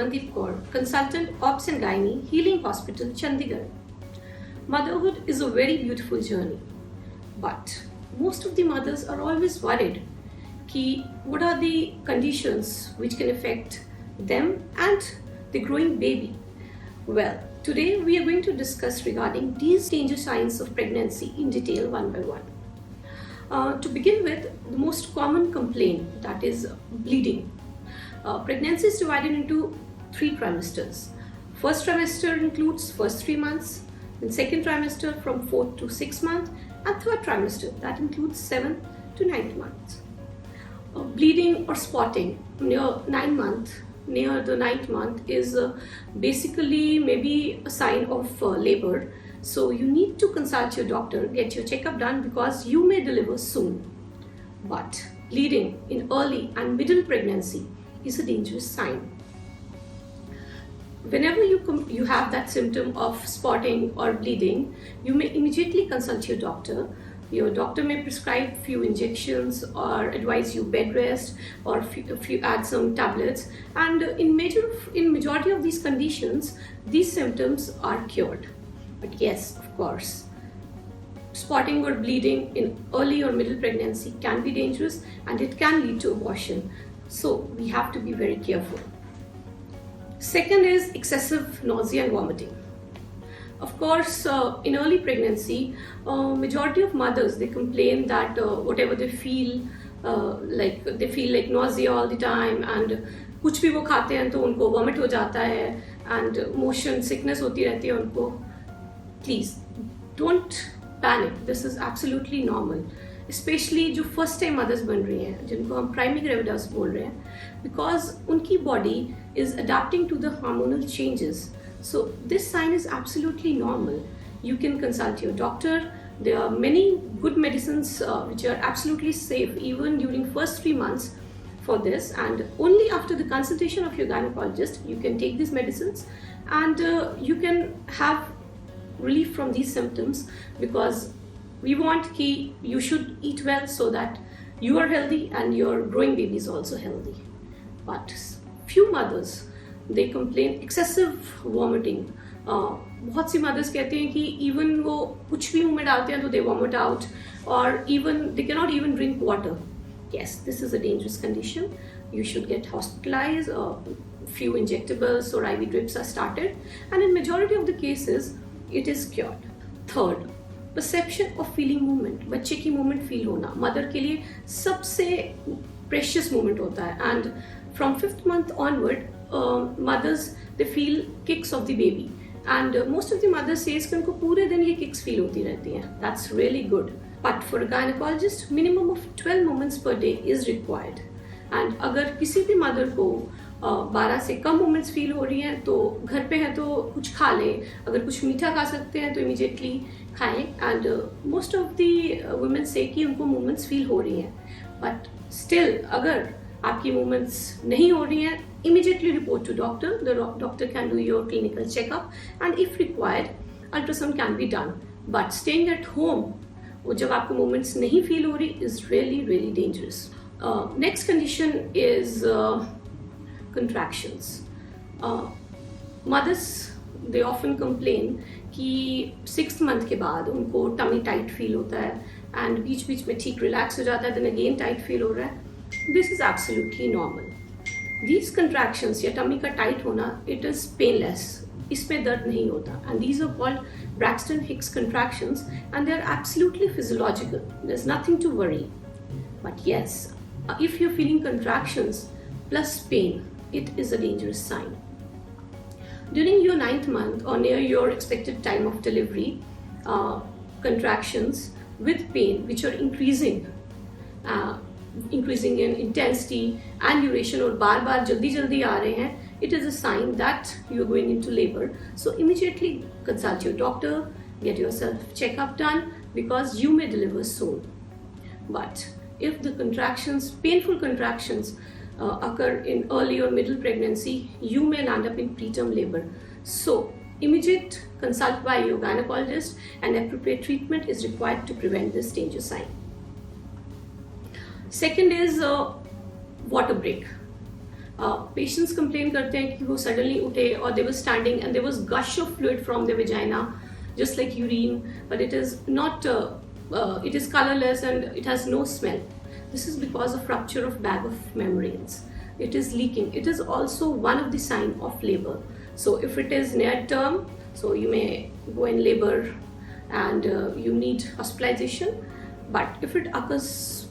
Amandeep Kaur, Consultant Obs and Gynae, Healing Hospital, Chandigarh. Motherhood is a very beautiful journey, but most of the mothers are always worried कि what are the conditions which can affect them and the growing baby. Well, today we are going to discuss regarding these danger signs of pregnancy in detail one by one. To begin with, the most common complaint, that is bleeding. Pregnancy is divided into 3 trimesters. First trimester includes first 3 months, then second trimester from 4th to 6th month, and third trimester that includes 7th to 9th month. Bleeding or spotting near the 9th month is basically maybe a sign of labor. So you need to consult your doctor, get your checkup done because you may deliver soon. But bleeding in early and middle pregnancy is a dangerous sign. Whenever you have that symptom of spotting or bleeding, you may immediately consult your doctor. Your doctor may prescribe few injections or advise you bed rest or add some tablets. And in majority of these conditions, these symptoms are cured. But yes, of course, spotting or bleeding in early or middle pregnancy can be dangerous and it can lead to abortion. So we have to be very careful. Second is excessive nausea and vomiting. Of course, in early pregnancy, majority of mothers, they complain that whatever they feel like nausea all the time and कुछ भी वो खाते हैं तो उनको vomit हो जाता है and motion sickness होती रहती है उनको. Please don't panic. This is absolutely normal. Especially जो first time mothers बन रही हैं, जिनको हम primary gravidas बोल रहे हैं, because उनकी body is adapting to the hormonal changes. So this sign is absolutely normal. You can consult your doctor. There are many good medicines which are absolutely safe even during first 3 months for this, and only after the consultation of your gynecologist you can take these medicines and you can have relief from these symptoms, because we want you should eat well so that you are healthy and your growing baby is also healthy. But few mothers, they complain excessive vomiting. बहुत सी mothers कहते हैं कि even वो कुछ भी मुंह में डालते हैं तो they vomit out, or even they cannot even drink water. Yes, this is a dangerous condition. You should get hospitalized. Few injectables or IV drips are started, and in majority of the cases it is cured. Third, perception of feeling movement. बच्चे की movement feel होना mother के लिए सबसे precious moment होता है, and from 5th month onward, mothers they feel kicks of the baby, and most of the mothers says कि उनको पूरे दिन ये kicks feel होती रहती हैं. That's really good. But for a gynecologist, minimum of 12 moments per day is required. And अगर किसी भी mother को 12 से कम मोमेंट्स फील हो रही हैं तो घर पे है तो कुछ खा ले, अगर कुछ मीठा खा सकते हैं तो इमीडिएटली खाएं. And most of the women से कि उनको मोमेंट्स फील हो रही हैं, बट स्टिल अगर आपकी मोमेंट्स नहीं हो रही हैं, immediately report to doctor. The doctor can do your clinical checkup and if required ultrasound can be done. But staying at home वो जब आपको मोमेंट्स नहीं फील हो रही is really dangerous. Next condition is contractions. Mothers, they often complain कि 6th month के बाद उनको tummy tight feel होता है and बीच में ठीक relax हो जाता है, then again tight feel हो रहा है. This is absolutely normal. These contractions या tummy का tight होना, it is painless. इसमें दर्द नहीं होता, and these are called Braxton Hicks contractions and they are absolutely physiological. There's nothing to worry. But yes, if you're feeling contractions plus pain, it is a dangerous sign. During your 9th month or near your expected time of delivery, contractions with pain which are increasing in intensity and duration और बार जल्दी आ रहे हैं, it is a sign that you are going into labor. So immediately consult your doctor, get yourself checkup done because you may deliver soon. But if the contractions, painful contractions, occur in early or middle pregnancy, you may land up in preterm labor. So immediate consult by your gynecologist and appropriate treatment is required to prevent this danger sign. Second is water break. Patients complain करते हैं कि वो suddenly उठे or they were standing and there was gush of fluid from their vagina, just like urine, but it is not, it is colorless and it has no smell. This is because of rupture of bag of membranes. It is leaking. It is also one of the sign of labor. So if it is near term, so you may go in labor and you need hospitalization. But if it occurs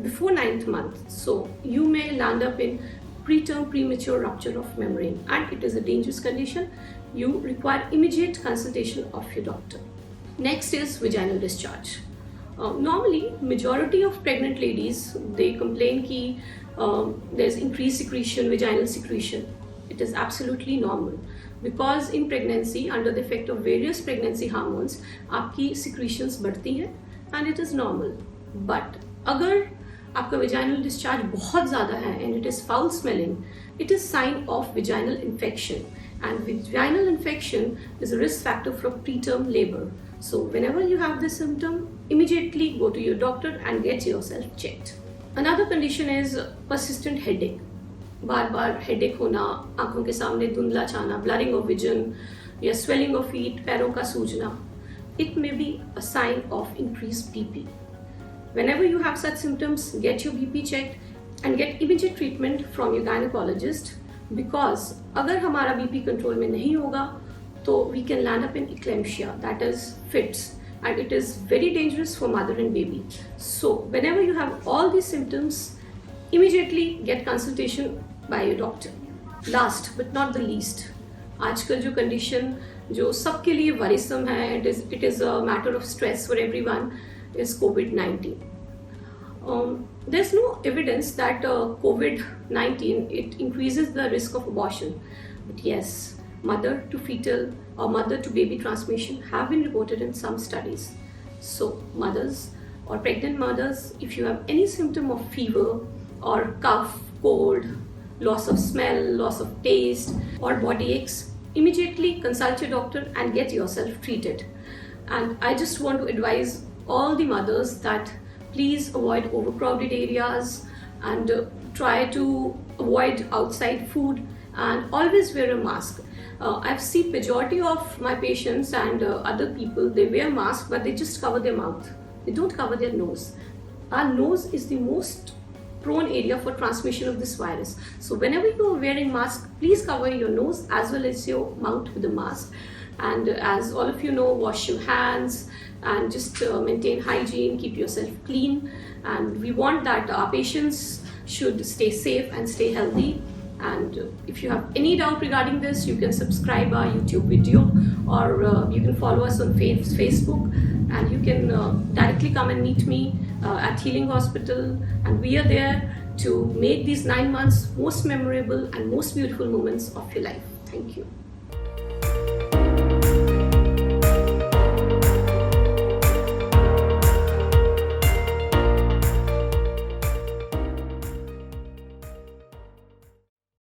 before 9th month, so you may land up in preterm premature rupture of membrane, and it is a dangerous condition. You require immediate consultation of your doctor. Next is vaginal discharge. Normally, majority of pregnant ladies, they complain कि there's increased secretion, vaginal secretion. It is absolutely normal because in pregnancy, under the effect of various pregnancy hormones, आपकी secretions बढ़ती हैं and it is normal. But अगर आपका vaginal discharge बहुत ज़्यादा है and it is foul smelling, it is sign of vaginal infection, and vaginal infection is a risk factor for preterm labor. So whenever you have this symptom, immediately go to your doctor and get yourself checked. Another condition is persistent headache. Bar bar headache होना, आंखों के सामने धुंधला छाना, blurring of vision, या swelling of feet, पैरों का सूजना. It may be a sign of increased BP. Whenever you have such symptoms, get your BP checked and get immediate treatment from your gynecologist, because अगर हमारा BP control में नहीं होगा तो we can land up in eclampsia, that is fits, and it is very dangerous for mother and baby. So whenever you have all these symptoms, immediately get consultation by your doctor. Last but not the least, आजकल जो condition जो सबके लिए worrisome है, it is a matter of stress for everyone, is COVID-19. There's no evidence that COVID-19 it increases the risk of abortion, but yes, mother to fetal or mother to baby transmission have been reported in some studies. So mothers or pregnant mothers, if you have any symptom of fever or cough, cold, loss of smell, loss of taste or body aches, immediately consult your doctor and get yourself treated. And I just want to advise all the mothers that please avoid overcrowded areas and try to avoid outside food and always wear a mask. I've seen majority of my patients and other people, they wear masks but they just cover their mouth. They don't cover their nose. Our nose is the most prone area for transmission of this virus. So whenever you are wearing mask, please cover your nose as well as your mouth with a mask. And as all of you know, wash your hands and just maintain hygiene, keep yourself clean. And we want that our patients should stay safe and stay healthy. And if you have any doubt regarding this, you can subscribe our YouTube video, or you can follow us on Facebook, and you can directly come and meet me at Healing Hospital, and we are there to make these 9 months most memorable and most beautiful moments of your life. Thank you.